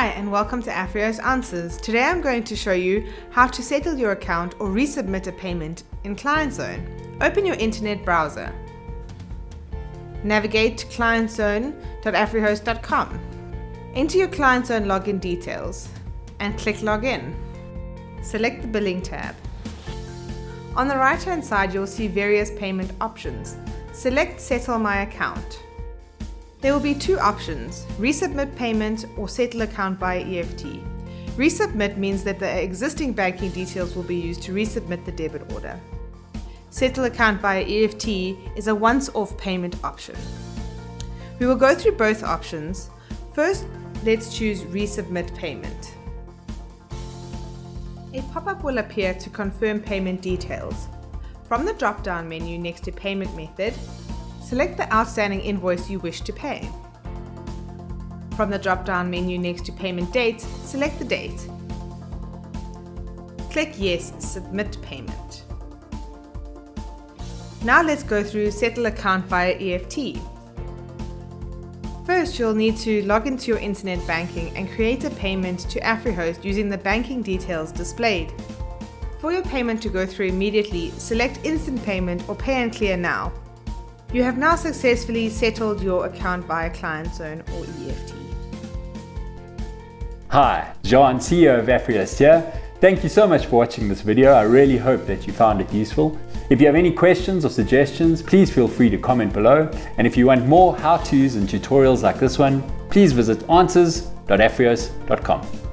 Hi and welcome to Afrios Answers. Today I'm going to show you how to settle your account or resubmit a payment in ClientZone. Open your internet browser. Navigate to clientzone.afrihost.com. Enter your ClientZone login details and click Login. Select the Billing tab. On the right hand side you'll see various payment options. Select Settle My Account. There will be two options, resubmit payment or settle account via EFT. Resubmit means that the existing banking details will be used to resubmit the debit order. Settle account via EFT is a once-off payment option. We will go through both options. First, let's choose resubmit payment. A pop-up will appear to confirm payment details. From the drop-down menu next to payment method, select the outstanding invoice you wish to pay. From the drop-down menu next to payment date, select the date. Click Yes, Submit Payment. Now let's go through Settle Account via EFT. First, you'll need to log into your internet banking and create a payment to AfriHost using the banking details displayed. For your payment to go through immediately, select Instant Payment or Pay and Clear Now. You have now successfully settled your account via ClientZone or EFT. Hi, John, CEO of Afrios here. Thank you so much for watching this video. I really hope that you found it useful. If you have any questions or suggestions, please feel free to comment below. And if you want more how-tos and tutorials like this one, please visit answers.afrios.com.